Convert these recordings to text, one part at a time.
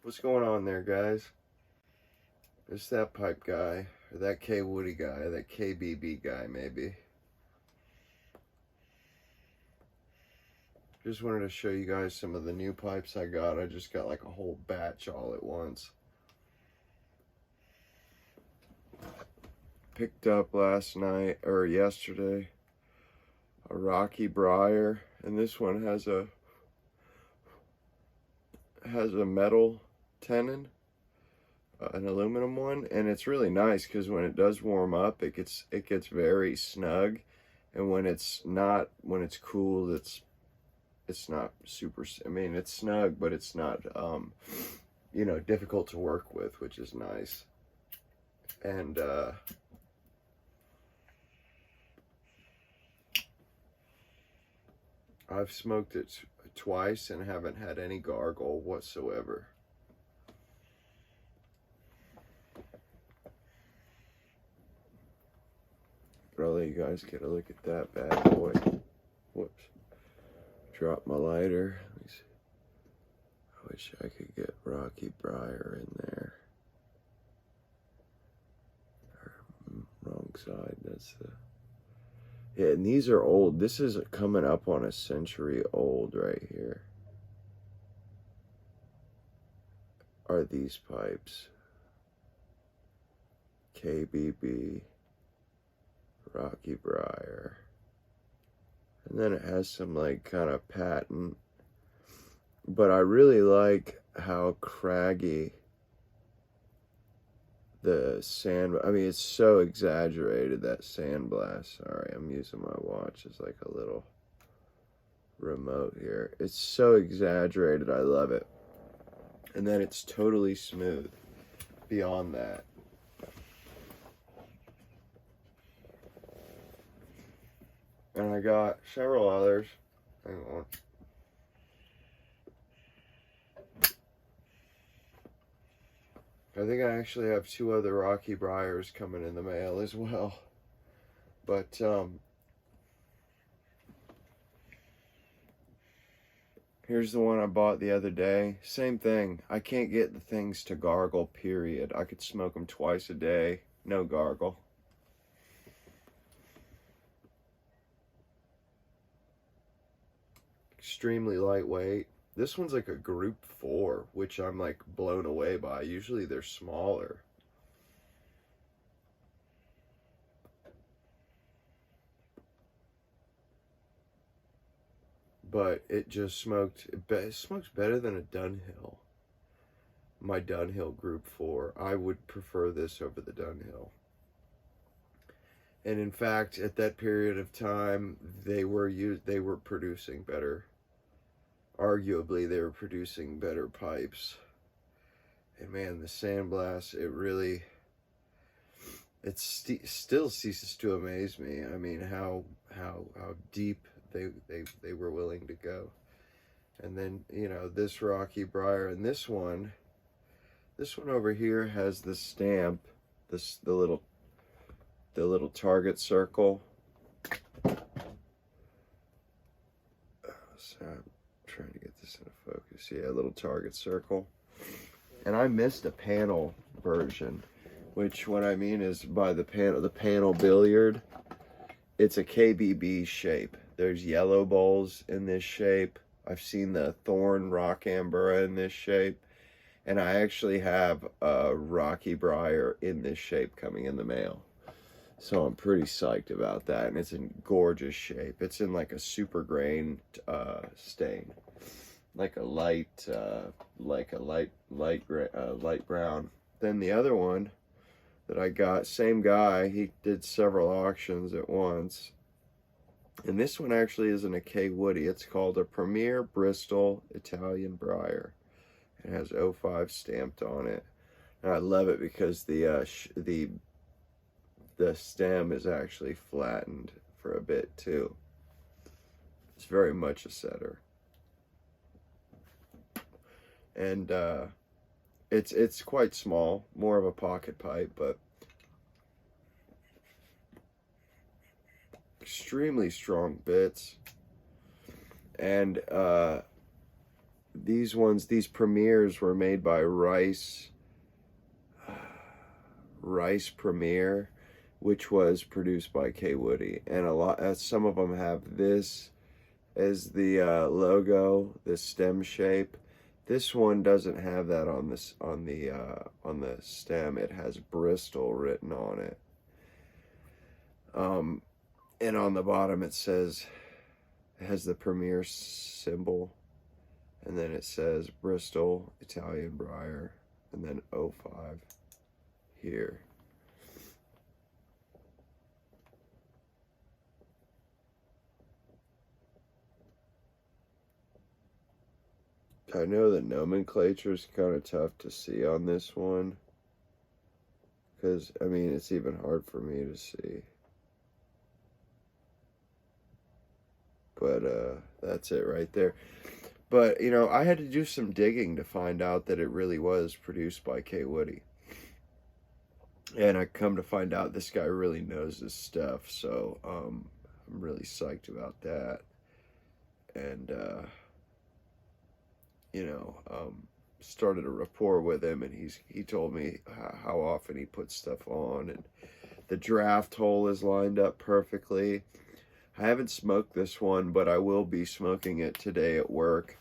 What's going on there, guys? It's that pipe guy, or that K Woody guy, that KBB guy, maybe. Just wanted to show you guys some of the new pipes I got. I just got like a whole batch all at once. Picked up last night, or yesterday, a rocky briar, and this one has a metal tenon, an aluminum one, and it's really nice because when it does warm up, it gets very snug, and when it's cooled, it's not super. I mean, it's snug, but it's not difficult to work with, which is nice. And I've smoked it twice and haven't had any gargle whatsoever. But I'll let you guys get a look at that bad boy. Whoops. Drop my lighter. Let me see. I wish I could get Rocky Briar in there. Wrong side. That's the... Yeah, and these are old. This is coming up on a century old right here. Are these pipes. KBB. Rocky Briar. And then it has some like kind of patent. But I really like how craggy the sand, I mean, it's so exaggerated, that sandblast. Sorry, I'm using my watch as like a little remote here. It's so exaggerated, I love it. And then it's totally smooth beyond that. And I got several others. Hang on. I think I actually have 2 other Rocky Briars coming in the mail as well. But, here's the one I bought the other day. Same thing. I can't get the things to gargle, period. I could smoke them twice a day. No gargle. Extremely lightweight. This one's like a group 4, which I'm like blown away by. Usually they're smaller. But it just smoked, it smokes better than a Dunhill. My Dunhill group 4. I would prefer this over the Dunhill. And in fact, at that period of time, they were producing better. Arguably, they were producing better pipes. And man, the sandblast, it still ceases to amaze me. I mean, how deep they were willing to go. And then, this Rocky Briar, and this one over here has the stamp, the little target circle. So I'm trying to get this into focus. Yeah, a little target circle. And I missed a panel version, which what I mean is by the panel billiard, it's a KBB shape. There's yellow bowls in this shape. I've seen the Thorn Rock Ambura in this shape. And I actually have a Rocky Briar in this shape coming in the mail. So I'm pretty psyched about that, and it's in gorgeous shape. It's in like a super grain stain, like a light brown. Then the other one that I got, same guy, he did several auctions at once, and this one actually isn't a K Woody. It's called a Premier Bristol Italian Briar. It has 05 stamped on it, and I love it because the stem is actually flattened for a bit too. It's very much a setter. And it's quite small, more of a pocket pipe, but extremely strong bits. And these ones, these premieres were made by Rice Premier, which was produced by K. Woody, and some of them have this as the logo, the stem shape. This one doesn't have that on this on the stem. It has Bristol written on it. And on the bottom it says, it has the Premier symbol, and then it says Bristol Italian Briar, and then 05 here. I know the nomenclature is kind of tough to see on this one, because, I mean, it's even hard for me to see. But that's it right there. But, you know, I had to do some digging to find out that it really was produced by K. Woody. And I come to find out this guy really knows his stuff, so I'm really psyched about that. And, you know, started a rapport with him, and he told me how often he puts stuff on, and the draft hole is lined up perfectly. I haven't smoked this one, but I will be smoking it today at work.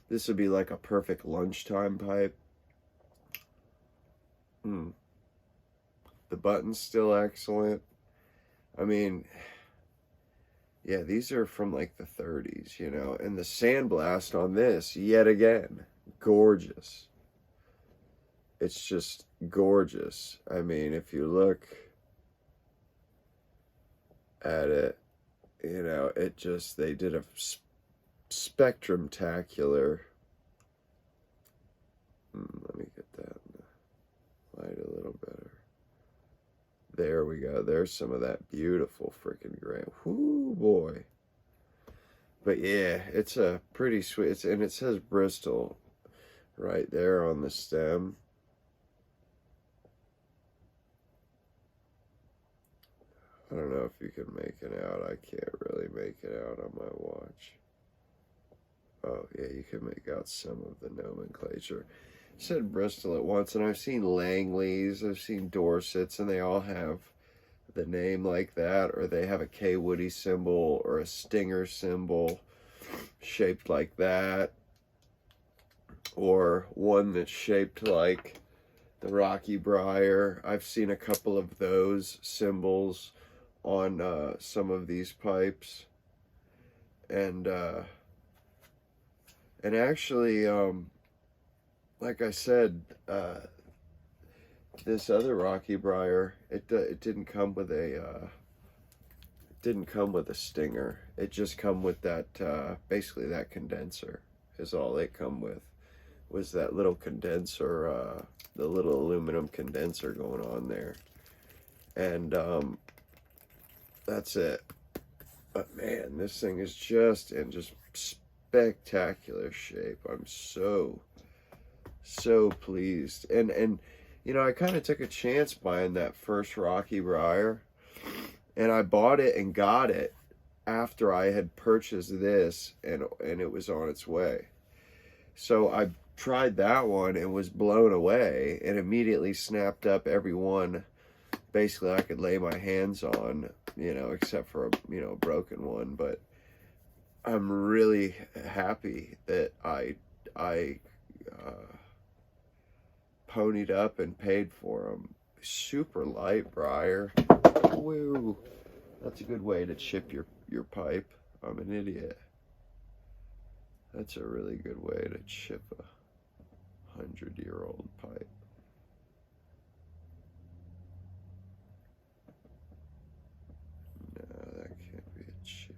This would be like a perfect lunchtime pipe. The button's still excellent. I mean, yeah, these are from like the 30s, you know, and the sandblast on this, yet again, gorgeous. It's just gorgeous. I mean, if you look at it, you know, it just, they did a spectrumtacular. Let me get that in the light a little better. There we go. There's some of that beautiful freaking gray. Whoo, boy. But yeah, it's a pretty sweet, and it says Bristol right there on the stem. I don't know if you can make it out. I can't really make it out on my watch. Oh, yeah, you can make out some of the nomenclature. It said Bristol at once, and I've seen Langley's, I've seen Dorset's, and they all have the name like that, or they have a K. Woody symbol or a Stinger symbol shaped like that, or one that's shaped like the Rocky Briar. I've seen a couple of those symbols on some of these pipes, and actually, like I said, this other Rocky Briar, it didn't come with a stinger. It just come with that basically that condenser is all it come with, was that little condenser, the little aluminum condenser going on there, and that's it. But man, this thing is just in just spectacular shape. I'm so pleased. And you know, I kind of took a chance buying that first Rocky Briar, and I bought it and got it after I had purchased this, and it was on its way. So I tried that one and was blown away, and immediately snapped up every one basically I could lay my hands on, you know, except for a, you know, broken one. But I'm really happy that I ponied up and paid for them. Super light briar. Woo! That's a good way to chip your pipe. I'm an idiot. That's a really good way to chip a 100-year-old pipe. No, that can't be a chip.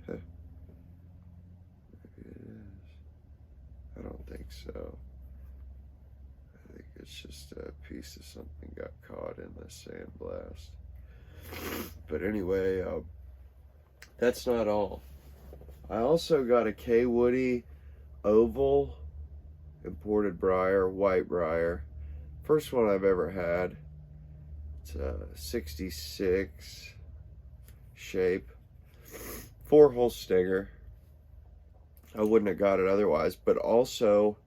Maybe it is. I don't think so. I think it's just a piece of something got caught in the sandblast. But anyway, that's not all. I also got a K. Woody oval imported briar, white briar. First one I've ever had. It's a 66 shape. 4-hole stinger. I wouldn't have got it otherwise, but also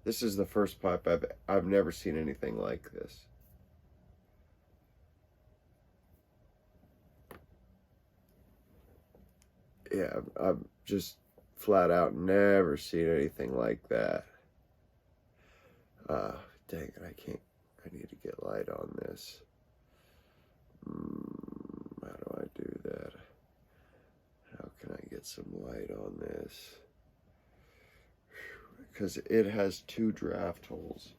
this is the first pipe I've never seen anything like this. Yeah, I've just flat out never seen anything like that. Dang it, I need to get light on this. How do I do that? How can I get some light on this? Because it has 2 draft holes.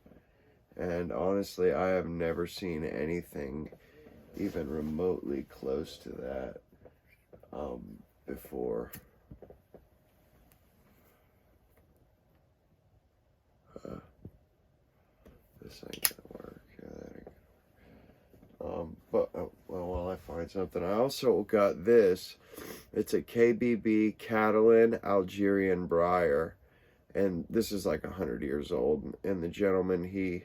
And honestly, I have never seen anything even remotely close to that before. This ain't gonna work. Yeah, that ain't gonna work. But well, while I find something, I also got this. It's a KB&B Catalan Algerian briar, and this is like 100 years old. And the gentleman, he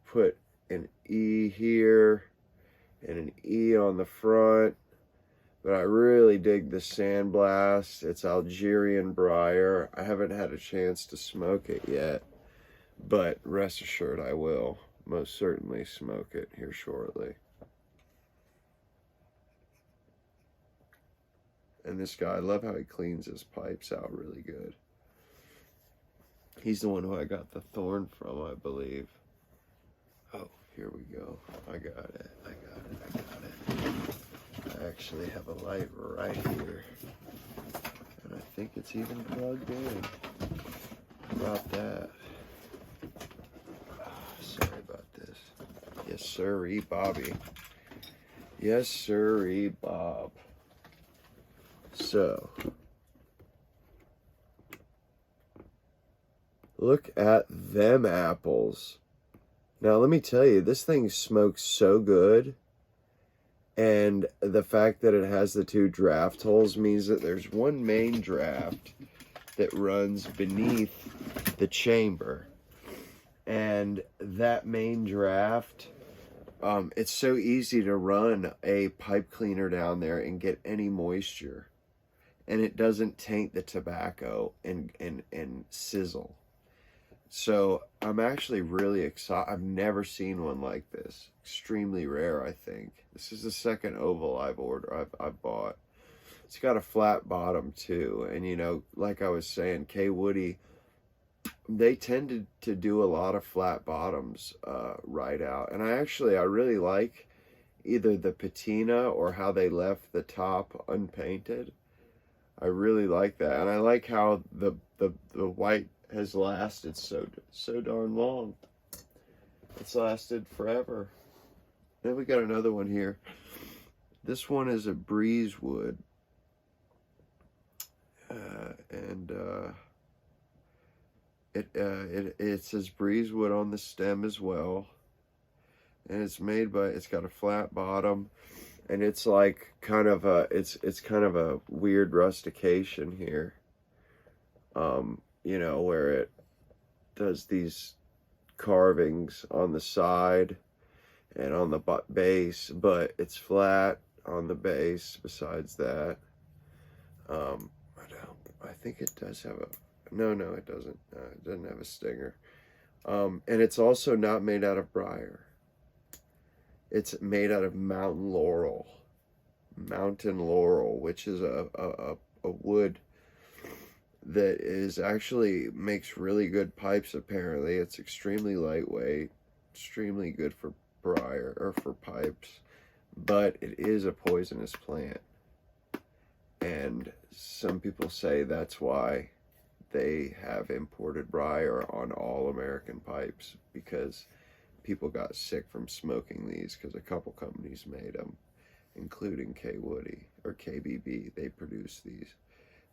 put an E here and an E on the front. But I really dig the sandblast. It's Algerian briar. I haven't had a chance to smoke it yet, but rest assured I will most certainly smoke it here shortly. And this guy, I love how he cleans his pipes out really good. He's the one who I got the thorn from, I believe. Oh, here we go. I got it. I actually have a light right here. And I think it's even plugged in. How about that? Sorry about this. Yes, sirree, Bobby. Yes, sirree, Bob. So, look at them apples. Now, let me tell you, this thing smokes so good. And the fact that it has the 2 draft holes means that there's one main draft that runs beneath the chamber. And that main draft, it's so easy to run a pipe cleaner down there and get any moisture. And it doesn't taint the tobacco and sizzle. So I'm actually really excited. I've never seen one like this. Extremely rare, I think. This is the second oval I've bought. It's got a flat bottom too. And you know, like I was saying, K Woody, they tended to do a lot of flat bottoms right out. And I really like either the patina or how they left the top unpainted. I really like that, and I like how the white has lasted so darn long. It's lasted forever. Then we got another one here. This one is a breezewood, and it says breezewood on the stem as well, and it's got a flat bottom. And it's like kind of a weird rustication here, you know, where it does these carvings on the side and on the base, but it's flat on the base. Besides that, I think it does have a, no, it doesn't. It doesn't have a stinger, and it's also not made out of briar. It's made out of mountain laurel, which is a wood that is actually makes really good pipes. Apparently, it's extremely lightweight, extremely good for briar or for pipes, but it is a poisonous plant, and some people say that's why they have imported briar on all American pipes, because people got sick from smoking these, because a couple companies made them, including K Woody or KB&B. They produce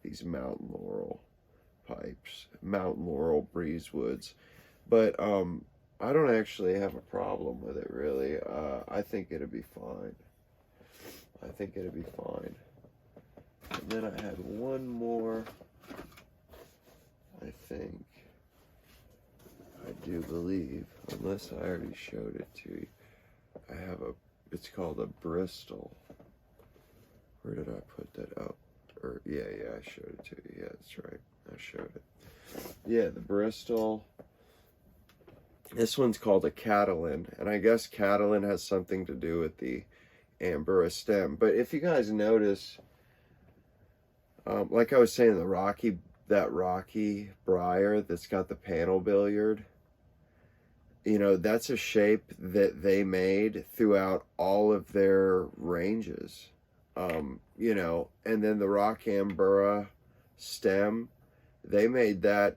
these mountain laurel pipes, mountain laurel breezewoods. But I don't actually have a problem with it, really. I think it'd be fine. And then I had one more, I think. I do believe, unless I already showed it to you. I have it's called a Bristol. Where did I put that? Oh, Or, yeah, I showed it to you. Yeah, that's right. I showed it. Yeah, the Bristol. This one's called a Catalan, and I guess Catalan has something to do with the Ambura stem. But if you guys notice, like I was saying, that rocky briar that's got the panel billiard, you know, that's a shape that they made throughout all of their ranges. You know, and then the rock Ambura stem, they made that,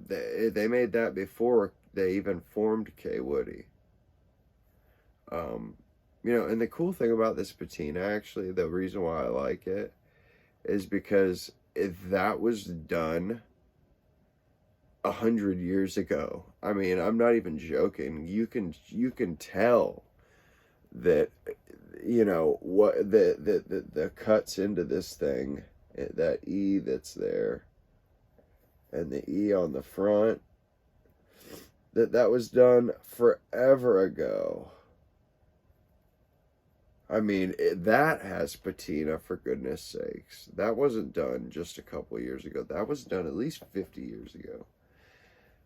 they made that before they even formed K. Woody. You know, and the cool thing about this patina, actually, the reason why I like it is because that was done 100 years ago. I mean, I'm not even joking. You can tell that, you know, what the cuts into this thing, that E that's there, and the E on the front, that was done forever ago. I mean, that has patina, for goodness sakes. That wasn't done just a couple years ago. That was done at least 50 years ago.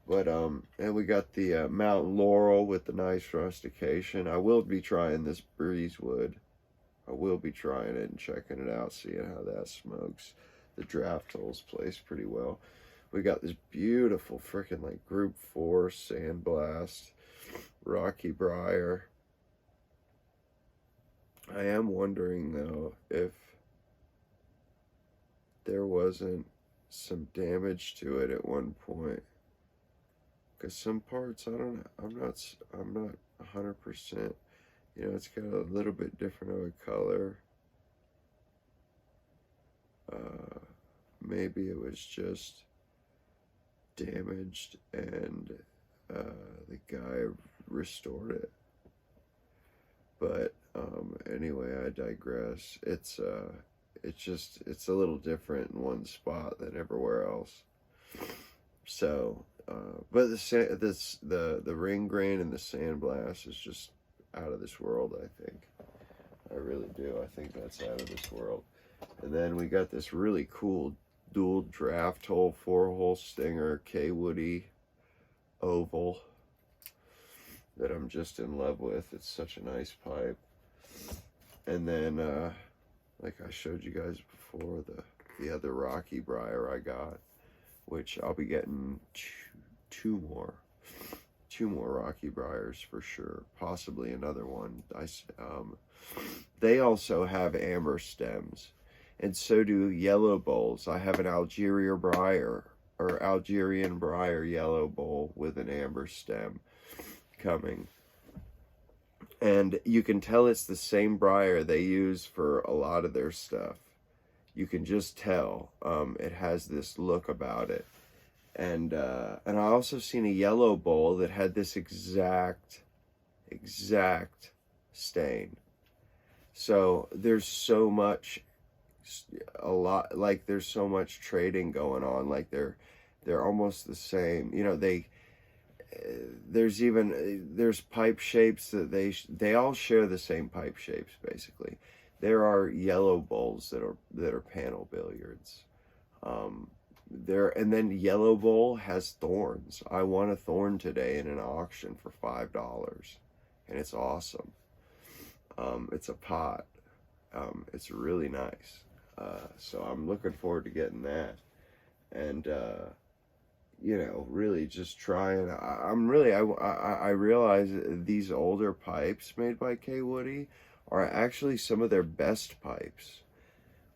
But, and we got the Mountain Laurel with the nice rustication. I will be trying this Breezewood. I will be trying it and checking it out, seeing how that smokes. The draft holes place pretty well. We got this beautiful freaking like Group 4 Sandblast Rocky Briar. I am wondering though if there wasn't some damage to it at one point, because some parts, I don't know, I'm not 100%. You know, it's got a little bit different of a color. Maybe it was just damaged and the guy restored it. But anyway, I digress. It's a little different in one spot than everywhere else. So, but the ring grain and the sandblast is just out of this world, I think. I really do. I think that's out of this world. And then we got this really cool dual draft hole, 4-hole stinger, K. Woody oval that I'm just in love with. It's such a nice pipe. And then, like I showed you guys before, the other Rocky Briar I got, which I'll be getting two more Rocky Briars for sure, possibly another one. They also have amber stems, and so do yellow bowls. I have an Algerian briar yellow bowl with an amber stem coming, and you can tell it's the same briar they use for a lot of their stuff. You can just tell. It has this look about it. And I also seen a yellow bowl that had this exact stain. So there's so much, there's so much trading going on. Like they're almost the same. You know, there's pipe shapes that they all share the same pipe shapes basically. There are yellow bowls that are panel billiards. And then yellow bowl has thorns. I won a thorn today in an auction for $5, and it's awesome. It's a pot. It's really nice. So I'm looking forward to getting that. And you know, really just trying. I realize these older pipes made by K. Woody are actually some of their best pipes.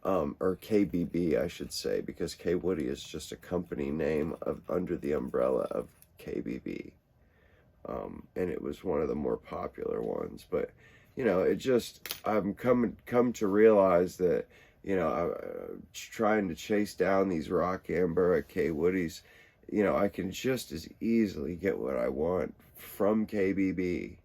Or KB&B, I should say, because K. Woody is just a company name under the umbrella of KB&B. And it was one of the more popular ones. But, you know, I'm come to realize that, you know, I'm trying to chase down these rock amber K. Woodies. You know, I can just as easily get what I want from KB&B.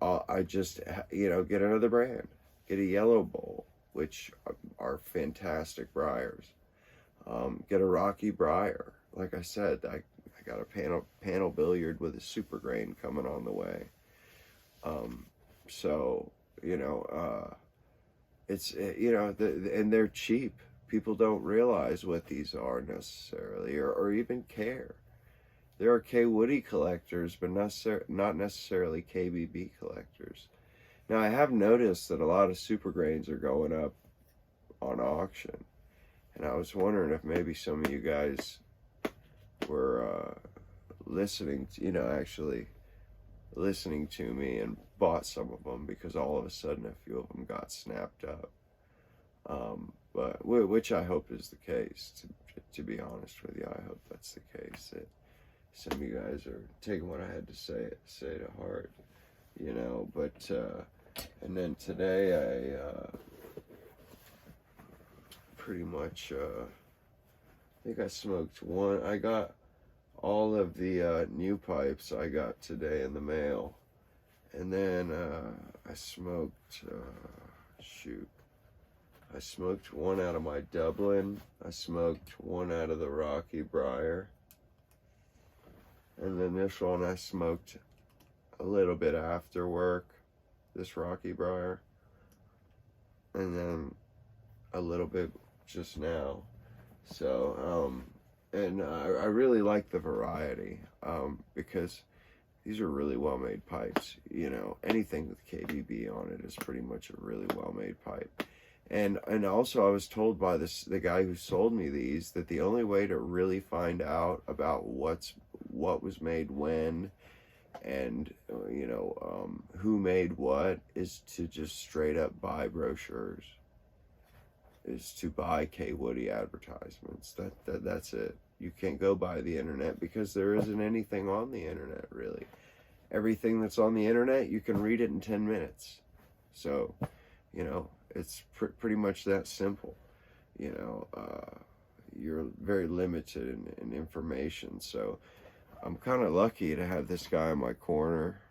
I just, you know, get another brand, get a yellow bowl, which are fantastic briars. Get a Rocky Briar. Like I said, I got a panel billiard with a super grain coming on the way. So, you know, it's, you know, and they're cheap. People don't realize what these are necessarily, or even care. There are K Woody collectors, but not necessarily KBB collectors. Now, I have noticed that a lot of super grains are going up on auction, and I was wondering if maybe some of you guys were listening to, actually listening to me and bought some of them, because all of a sudden a few of them got snapped up. But which I hope is the case. To be honest with you, I hope that's the case. That some of you guys are taking what I had to say to heart, But and then today I pretty much I think I smoked one. I got all of the new pipes I got today in the mail, and then I smoked I smoked one out of my Dublin. I smoked one out of the Rocky Briar. And then this one I smoked a little bit after work, this Rocky Briar. And then a little bit just now. So, and I really like the variety, because these are really well-made pipes. Anything with KBB on it is pretty much a really well-made pipe. And also I was told by the guy who sold me these that the only way to really find out about what was made when, and who made what, is to just straight up buy brochures, is to buy K Woody advertisements. That's it. You can't go by the internet, because there isn't anything on the internet, really. Everything that's on the internet, you can read it in 10 minutes. So, it's pretty much that simple. You're very limited in information. So I'm kind of lucky to have this guy in my corner.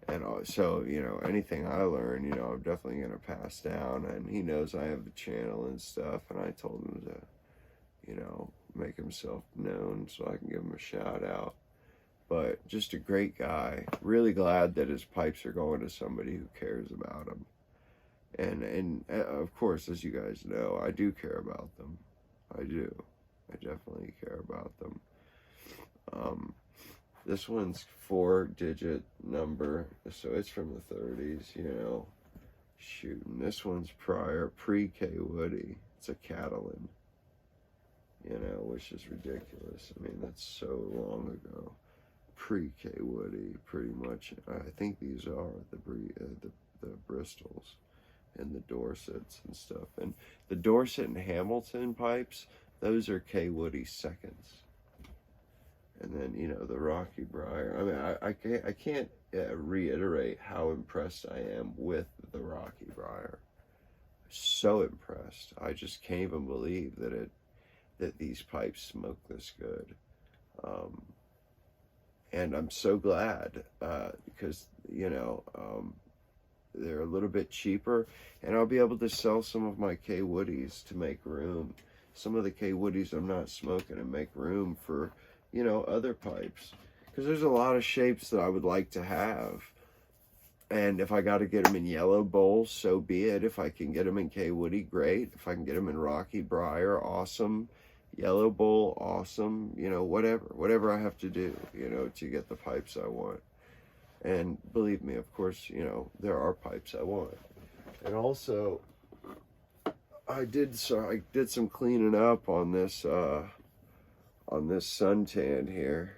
And so, anything I learn, I'm definitely going to pass down. And he knows I have the channel and stuff. And I told him to, make himself known so I can give him a shout out. But just a great guy. Really glad that his pipes are going to somebody who cares about them. And of course, as you guys know, I do care about them. I do. I definitely care about them. This one's 4-digit number, so it's from the 30s, shooting. This one's pre-K Woody. It's a Catalan, which is ridiculous. I mean, that's so long ago. Pre-K Woody, pretty much. I think these are the Bristols and the Dorsets and stuff. And the Dorset and Hamilton pipes, those are K Woody seconds. And then, the Rocky Briar. I mean, I can't reiterate how impressed I am with the Rocky Briar. So impressed. I just can't even believe that these pipes smoke this good. And I'm so glad, because, they're a little bit cheaper, and I'll be able to sell some of my K Woodies to make room. Some of the K Woodies I'm not smoking, and make room for, other pipes. Because there's a lot of shapes that I would like to have. And if I got to get them in yellow bowls, so be it. If I can get them in K Woody, great. If I can get them in Rocky Briar, awesome. Yellow bowl, awesome. Whatever I have to do, to get the pipes I want. And believe me, of course, there are pipes I want. And also, I did some cleaning up on this suntan here,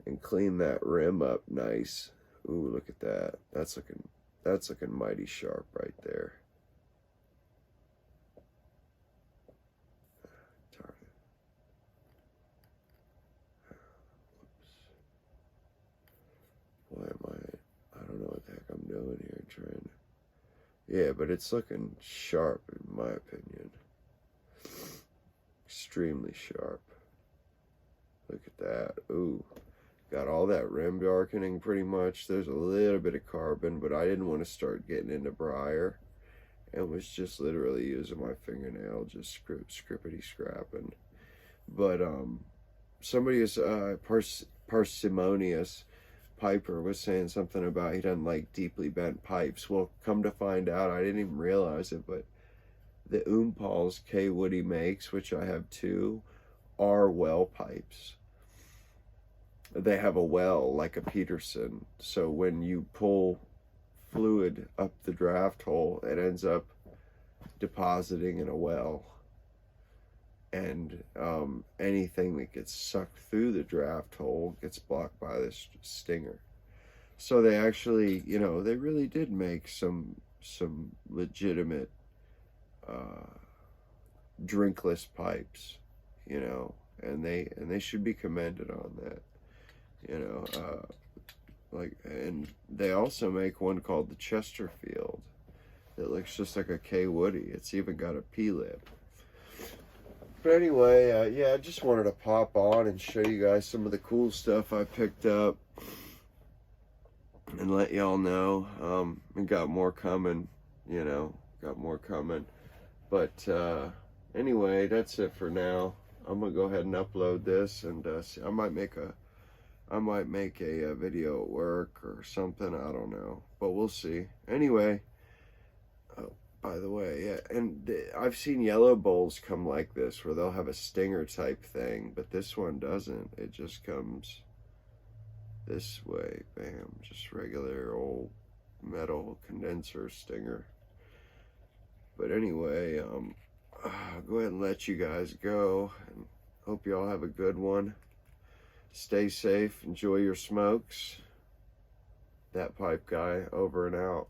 and clean that rim up nice. Ooh, look at that. That's looking mighty sharp right there. Darn it. Why am I don't know what the heck I'm doing here, trying to, yeah, but it's looking sharp in my opinion. Extremely sharp. Look at that. Ooh. Got all that rim darkening pretty much. There's a little bit of carbon, but I didn't want to start getting into briar. And was just literally using my fingernail, just scrippity scrapping. But somebody is parsimonious piper was saying something about he doesn't like deeply bent pipes. Well, come to find out, I didn't even realize it, but the Oompals K Woody makes, which I have two, are well pipes. They have a well like a Peterson, so when you pull fluid up the draft hole, it ends up depositing in a well, and anything that gets sucked through the draft hole gets blocked by this stinger. So they actually, you know, they really did make some legitimate drinkless pipes, you know, and they should be commended on that, you know. Like, and they also make one called the Chesterfield that looks just like a K Woody. It's even got a P-lip. But anyway, yeah, I just wanted to pop on and show you guys some of the cool stuff I picked up and let y'all know. And got more coming, you know, got more coming. But anyway, that's it for now. I'm gonna go ahead and upload this, and see, I might make a video at work or something. I don't know, but we'll see. Anyway, oh, by the way, yeah, and I've seen yellow bowls come like this where they'll have a stinger type thing, but this one doesn't. It just comes this way, bam, just regular old metal condenser stinger. But anyway, I'll go ahead and let you guys go, and hope y'all have a good one. Stay safe, enjoy your smokes. That pipe guy, over and out.